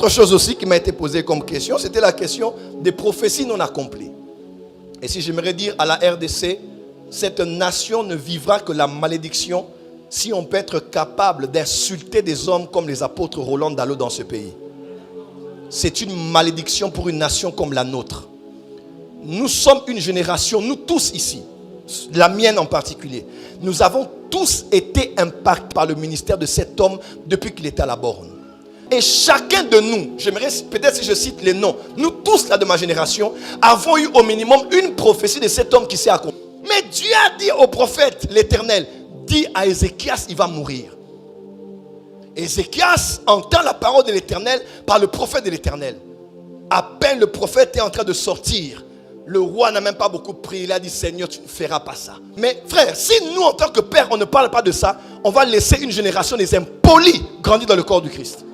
Autre chose aussi qui m'a été posée comme question, c'était la question des prophéties non accomplies. Et si j'aimerais dire à la RDC, cette nation ne vivra que la malédiction si on peut être capable d'insulter des hommes comme les apôtres Roland Dallot dans ce pays. C'est une malédiction pour une nation comme la nôtre. Nous sommes une génération, nous tous ici, la mienne en particulier, nous avons tous été impactés par le ministère de cet homme depuis qu'il était à la borne. Et chacun de nous, j'aimerais peut-être si je cite les noms, nous tous là de ma génération, avons eu au minimum une prophétie de cet homme qui s'est accompli. Mais Dieu a dit au prophète, l'Éternel, dit à Ézéchias, il va mourir. Ézéchias entend la parole de l'Éternel par le prophète de l'Éternel. À peine le prophète est en train de sortir, le roi n'a même pas beaucoup prié. Il a dit, Seigneur, tu ne feras pas ça. Mais frère, si nous en tant que père, on ne parle pas de ça, on va laisser une génération des impolis grandir dans le corps du Christ.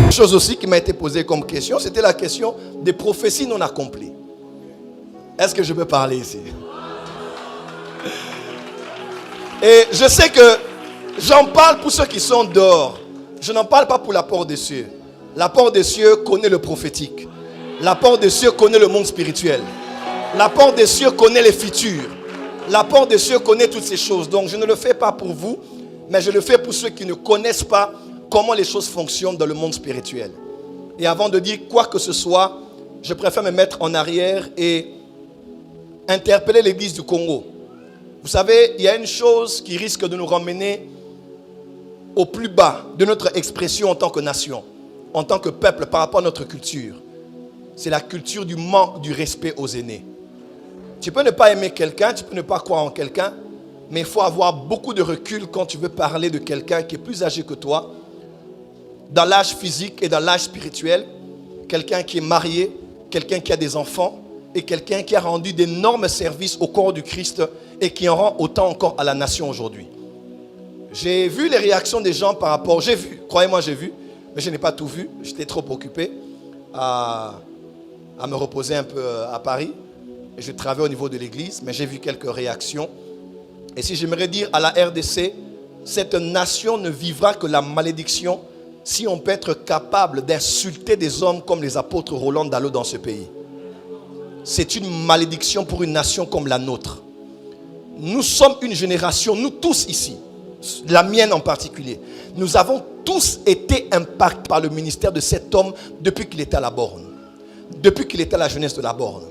Une chose aussi qui m'a été posée comme question, c'était la question des prophéties non accomplies. Est-ce que je peux parler ici? Et je sais que j'en parle pour ceux qui sont dehors. Je n'en parle pas pour la porte des cieux. La porte des cieux connaît le prophétique. La porte des cieux connaît le monde spirituel. La porte des cieux connaît les futurs. La porte des cieux connaît toutes ces choses. Donc je ne le fais pas pour vous, mais je le fais pour ceux qui ne connaissent pas comment les choses fonctionnent dans le monde spirituel. Et avant de dire quoi que ce soit, je préfère me mettre en arrière et interpeller l'église du Congo. Vous savez, il y a une chose qui risque de nous ramener au plus bas de notre expression en tant que nation, en tant que peuple par rapport à notre culture. C'est la culture du manque du respect aux aînés. Tu peux ne pas aimer quelqu'un, tu peux ne pas croire en quelqu'un, mais il faut avoir beaucoup de recul quand tu veux parler de quelqu'un qui est plus âgé que toi, dans l'âge physique et dans l'âge spirituel, quelqu'un qui est marié, quelqu'un qui a des enfants et quelqu'un qui a rendu d'énormes services au corps du Christ et qui en rend autant encore à la nation aujourd'hui. J'ai vu les réactions des gens par rapport... J'ai vu, croyez-moi j'ai vu, mais je n'ai pas tout vu. J'étais trop occupé à me reposer un peu à Paris. Et je travaillais au niveau de l'église, mais j'ai vu quelques réactions. Et si j'aimerais dire à la RDC, cette nation ne vivra que la malédiction si on peut être capable d'insulter des hommes comme les apôtres Roland Dallot dans ce pays. C'est une malédiction pour une nation comme la nôtre. Nous sommes une génération, nous tous ici, la mienne en particulier, nous avons tous été impactés par le ministère de cet homme depuis qu'il était à la borne, depuis qu'il était à la jeunesse de la borne,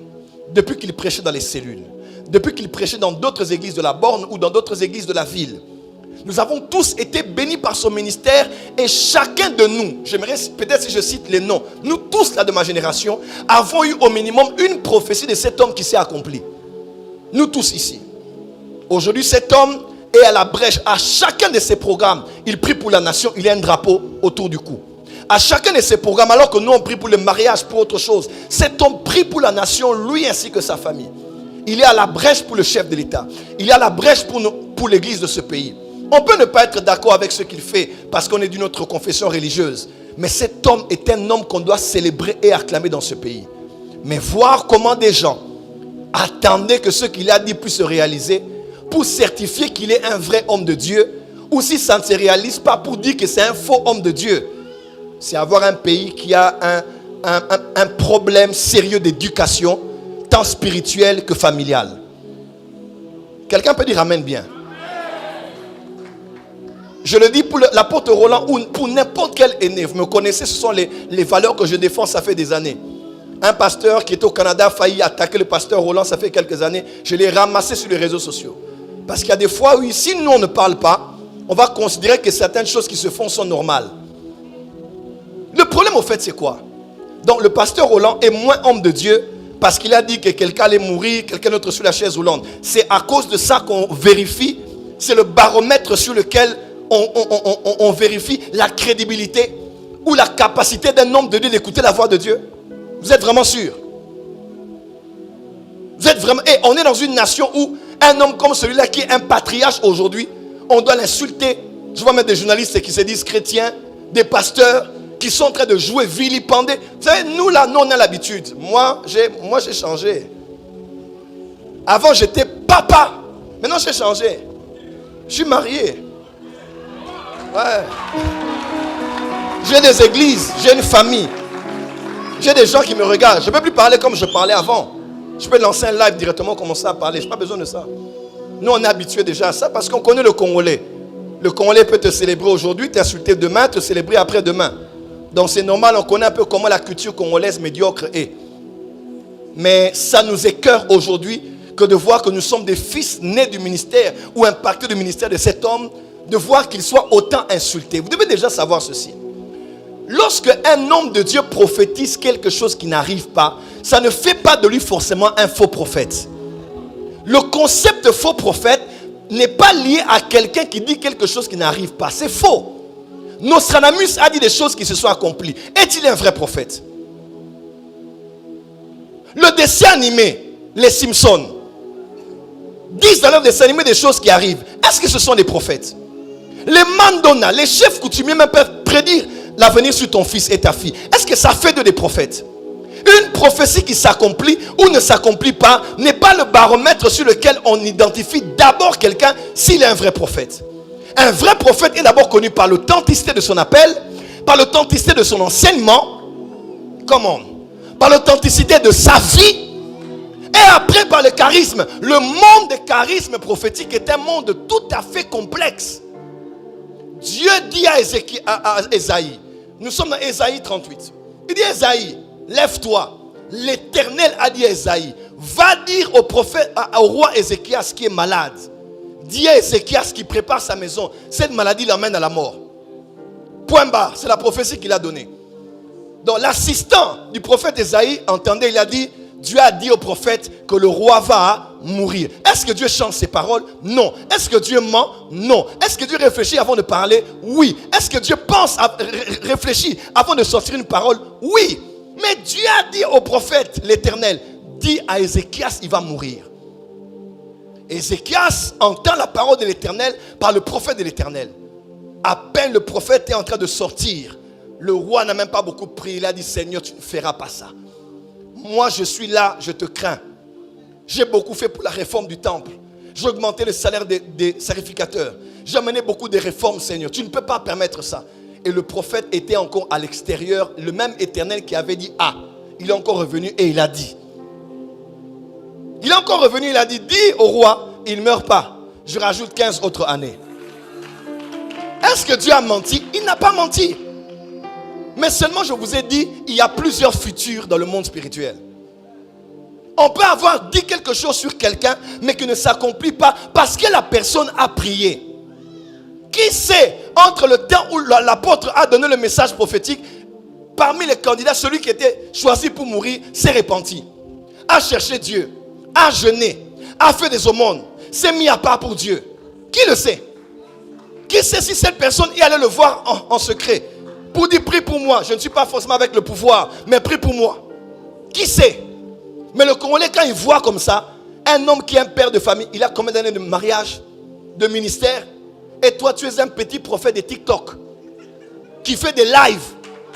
depuis qu'il prêchait dans les cellules, depuis qu'il prêchait dans d'autres églises de la borne ou dans d'autres églises de la ville. Nous avons tous été bénis par son ministère et chacun de nous, j'aimerais peut-être si je cite les noms, nous tous là de ma génération, avons eu au minimum une prophétie de cet homme qui s'est accompli. Nous tous ici. Aujourd'hui, cet homme est à la brèche. À chacun de ses programmes, il prie pour la nation, il a un drapeau autour du cou. À chacun de ses programmes, alors que nous on prie pour le mariage, pour autre chose, cet homme prie pour la nation, lui ainsi que sa famille. Il est à la brèche pour le chef de l'État. Il est à la brèche pour l'église de ce pays. On peut ne pas être d'accord avec ce qu'il fait parce qu'on est d'une autre confession religieuse. Mais cet homme est un homme qu'on doit célébrer et acclamer dans ce pays. Mais voir comment des gens attendaient que ce qu'il a dit puisse se réaliser pour certifier qu'il est un vrai homme de Dieu, ou si ça ne se réalise pas pour dire que c'est un faux homme de Dieu, c'est avoir un pays qui a un problème sérieux d'éducation, tant spirituelle que familiale. Quelqu'un peut dire amen bien. Je le dis pour l'apôtre Roland ou pour n'importe quel aîné. Vous me connaissez, ce sont les valeurs que je défends, ça fait des années. Un pasteur qui est au Canada a failli attaquer le pasteur Roland, ça fait quelques années. Je l'ai ramassé sur les réseaux sociaux. Parce qu'il y a des fois où si nous on ne parle pas, on va considérer que certaines choses qui se font sont normales. Le problème au fait c'est quoi? Donc le pasteur Roland est moins homme de Dieu parce qu'il a dit que quelqu'un allait mourir, quelqu'un d'autre sur la chaise roulante. C'est à cause de ça qu'on vérifie, c'est le baromètre sur lequel on vérifie la crédibilité ou la capacité d'un homme de Dieu d'écouter la voix de Dieu. Vous êtes vraiment sûr? Vous êtes vraiment... Et on est dans une nation où un homme comme celui-là qui est un patriarche aujourd'hui, on doit l'insulter. Je vois même des journalistes qui se disent chrétiens, des pasteurs qui sont en train de jouer, vilipender. Vous savez, nous là, nous on a l'habitude. Moi j'ai changé. Avant j'étais papa. Maintenant j'ai changé. Je suis marié. Ouais. J'ai des églises, j'ai une famille. J'ai des gens qui me regardent. Je ne peux plus parler comme je parlais avant. Je peux lancer un live directement, commencer à parler. Je n'ai pas besoin de ça. Nous, on est habitués déjà à ça parce qu'on connaît le Congolais. Le Congolais peut te célébrer aujourd'hui, t'insulter demain, te célébrer après-demain. Donc c'est normal, on connaît un peu comment la culture congolaise médiocre est. Mais ça nous écœure aujourd'hui que de voir que nous sommes des fils nés du ministère ou impactés du ministère de cet homme, de voir qu'il soit autant insulté. Vous devez déjà savoir ceci. Lorsque un homme de Dieu prophétise quelque chose qui n'arrive pas, ça ne fait pas de lui forcément un faux prophète. Le concept de faux prophète n'est pas lié à quelqu'un qui dit quelque chose qui n'arrive pas. C'est faux. Nostradamus a dit des choses qui se sont accomplies. Est-il un vrai prophète? Le dessin animé, les Simpsons, disent dans leur dessin animé des choses qui arrivent. Est-ce que ce sont des prophètes? Les Mandona, les chefs coutumiers même peuvent prédire l'avenir sur ton fils et ta fille. Est-ce que ça fait d'eux des prophètes? Une prophétie qui s'accomplit ou ne s'accomplit pas n'est pas le baromètre sur lequel on identifie d'abord quelqu'un s'il est un vrai prophète. Un vrai prophète est d'abord connu par l'authenticité de son appel, par l'authenticité de son enseignement, comment? Par l'authenticité de sa vie, et après par le charisme. Le monde des charismes prophétiques est un monde tout à fait complexe. Dieu dit à Ésaïe, nous sommes dans Ésaïe 38, il dit: Ésaïe, lève-toi. L'Éternel a dit à Ésaïe, va dire au prophète, au roi Ézéchias qui est malade. Dis à Ézéchias qui prépare sa maison, cette maladie l'emmène à la mort. Point barre, c'est la prophétie qu'il a donnée. Donc l'assistant du prophète Ésaïe entendait, il a dit, Dieu a dit au prophète que le roi va mourir. Est-ce que Dieu change ses paroles? Non. Est-ce que Dieu ment? Non. Est-ce que Dieu réfléchit avant de parler? Oui. Est-ce que Dieu pense, réfléchit avant de sortir une parole? Oui. Mais Dieu a dit au prophète, l'Éternel, dit à Ézéchias, il va mourir. Ézéchias entend la parole de l'Éternel par le prophète de l'Éternel. À peine le prophète est en train de sortir, le roi n'a même pas beaucoup prié. Il a dit: Seigneur, tu ne feras pas ça. Moi, je suis là, je te crains. J'ai beaucoup fait pour la réforme du temple. J'ai augmenté le salaire des sacrificateurs. J'ai amené beaucoup de réformes, Seigneur. Tu ne peux pas permettre ça. Et le prophète était encore à l'extérieur. Le même Éternel qui avait dit A, il est encore revenu et il a dit. Il est encore revenu, il a dit: dis au roi, il ne meurt pas. Je rajoute 15 autres années. Est-ce que Dieu a menti? Il n'a pas menti. Mais seulement, je vous ai dit, il y a plusieurs futurs dans le monde spirituel. On peut avoir dit quelque chose sur quelqu'un, mais qui ne s'accomplit pas parce que la personne a prié. Qui sait, entre le temps où l'apôtre a donné le message prophétique, parmi les candidats, celui qui était choisi pour mourir s'est repenti, a cherché Dieu, a jeûné, a fait des aumônes, s'est mis à part pour Dieu. Qui le sait? Qui sait si cette personne y allait le voir en secret pour dire: prie pour moi? Je ne suis pas forcément avec le pouvoir, mais prie pour moi. Qui sait? Mais le Congolais, quand il voit comme ça, un homme qui est un père de famille, il a combien d'années de mariage, de ministère? Et toi, tu es un petit prophète de TikTok qui fait des lives.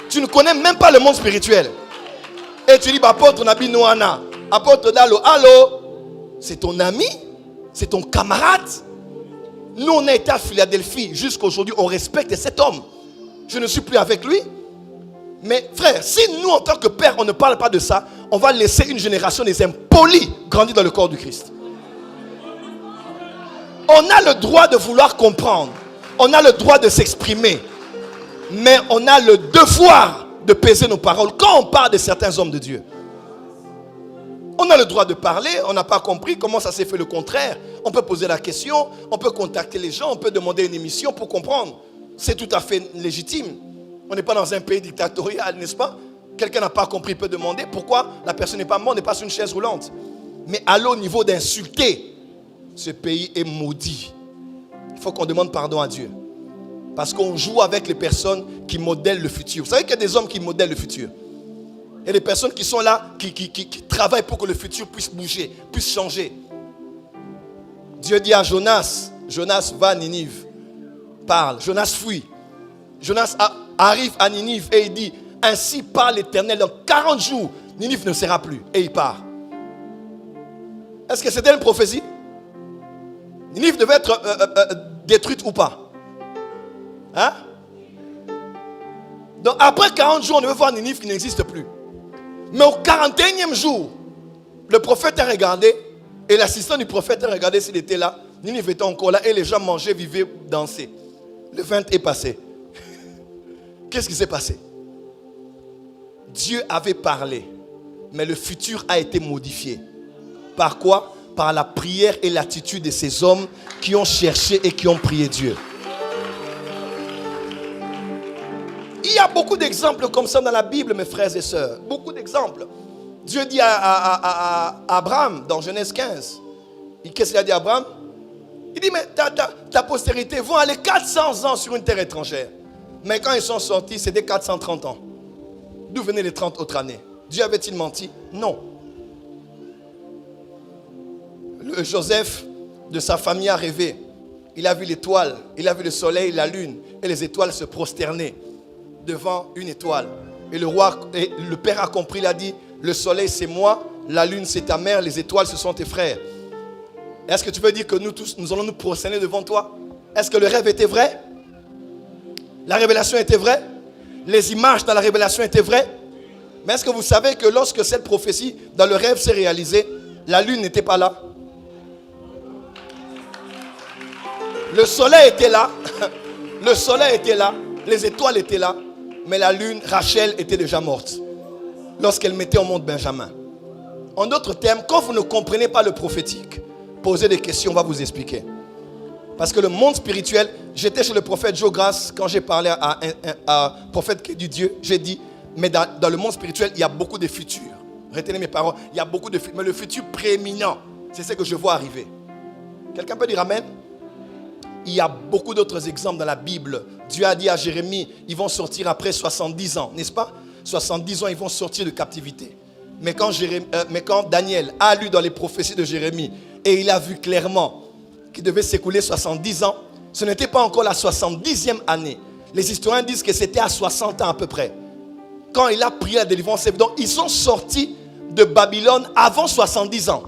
Tu ne connais même pas le monde spirituel. Et tu dis: apôtre Nabi Noana, apôtre Dalo, allô? C'est ton ami? C'est ton camarade? Nous, on a été à Philadelphie. Jusqu'à aujourd'hui, on respecte cet homme. Je ne suis plus avec lui. Mais frère, si nous, en tant que père, on ne parle pas de ça, on va laisser une génération des impolis grandir dans le corps du Christ. On a le droit de vouloir comprendre. On a le droit de s'exprimer. Mais on a le devoir de peser nos paroles quand on parle de certains hommes de Dieu. On a le droit de parler, on n'a pas compris comment ça s'est fait le contraire. On peut poser la question, on peut contacter les gens, on peut demander une émission pour comprendre. C'est tout à fait légitime. On n'est pas dans un pays dictatorial, n'est-ce pas? Quelqu'un n'a pas compris, peut demander pourquoi la personne n'est pas morte, n'est pas sur une chaise roulante. Mais aller au niveau d'insulter, ce pays est maudit. Il faut qu'on demande pardon à Dieu. Parce qu'on joue avec les personnes qui modèlent le futur. Vous savez qu'il y a des hommes qui modèlent le futur. Il y a des personnes qui sont là, qui travaillent pour que le futur puisse bouger, puisse changer. Dieu dit à Jonas, Jonas va à Ninive, parle. Jonas fuit. Jonas arrive à Ninive et il dit: ainsi parle l'Éternel, dans 40 jours, Ninive ne sera plus. Et il part. Est-ce que c'était une prophétie? Ninive devait être détruite ou pas? Hein? Donc après 40 jours, on devait voir Ninive qui n'existe plus. Mais au 41e jour, le prophète a regardé et l'assistant du prophète a regardé s'il était là. Ninive était encore là et les gens mangeaient, vivaient, dansaient. Le 20 est passé. Qu'est-ce qui s'est passé? Dieu avait parlé, mais le futur a été modifié. Par quoi? Par la prière et l'attitude de ces hommes qui ont cherché et qui ont prié Dieu. Il y a beaucoup d'exemples comme ça dans la Bible, mes frères et sœurs. Beaucoup d'exemples. Dieu dit à Abraham dans Genèse 15. Qu'est-ce qu'il a dit à Abraham? Il dit, mais ta postérité vont aller 400 ans sur une terre étrangère. Mais quand ils sont sortis, c'était 430 ans. D'où venaient les 30 autres années? Dieu avait-il menti? Non. Joseph, de sa famille, a rêvé. Il a vu l'étoile, il a vu le soleil, la lune, et les étoiles se prosternaient devant une étoile. Et le père a compris, il a dit, le soleil c'est moi, la lune c'est ta mère, les étoiles ce sont tes frères. Est-ce que tu veux dire que nous tous, nous allons nous prosterner devant toi? Est-ce que le rêve était vrai? La révélation était vraie? Les images dans la révélation étaient vraies? Mais est-ce que vous savez que lorsque cette prophétie dans le rêve s'est réalisée, la lune n'était pas là? Le soleil était là, le soleil était là, les étoiles étaient là, mais la lune, Rachel, était déjà morte lorsqu'elle mettait au monde Benjamin. En d'autres termes, quand vous ne comprenez pas le prophétique, posez des questions, on va vous expliquer. Parce que le monde spirituel, j'étais chez le prophète Joe Grace, quand j'ai parlé à un prophète qui est du Dieu, j'ai dit, mais dans le monde spirituel, il y a beaucoup de futurs. Retenez mes paroles, il y a beaucoup de futurs, mais le futur prééminent, c'est ce que je vois arriver. Quelqu'un peut dire amen? Il y a beaucoup d'autres exemples dans la Bible. Dieu a dit à Jérémie, ils vont sortir après 70 ans, n'est-ce pas? 70 ans, ils vont sortir de captivité. Mais quand Daniel a lu dans les prophéties de Jérémie, et il a vu clairement qu'il devait s'écouler 70 ans, ce n'était pas encore la 70e année. Les historiens disent que c'était à 60 ans à peu près. Quand il a prié la délivrance, donc ils sont sortis de Babylone avant 70 ans.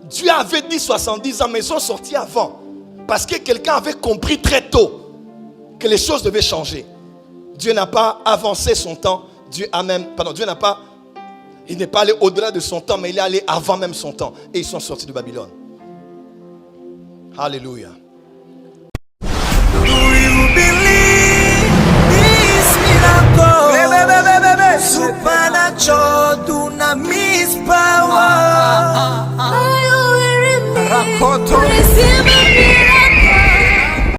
Dieu avait dit 70 ans, mais ils sont sortis avant. Parce que quelqu'un avait compris très tôt que les choses devaient changer. Dieu n'a pas avancé son temps. Il n'est pas allé au-delà de son temps, mais il est allé avant même son temps. Et ils sont sortis de Babylone. Alléluia.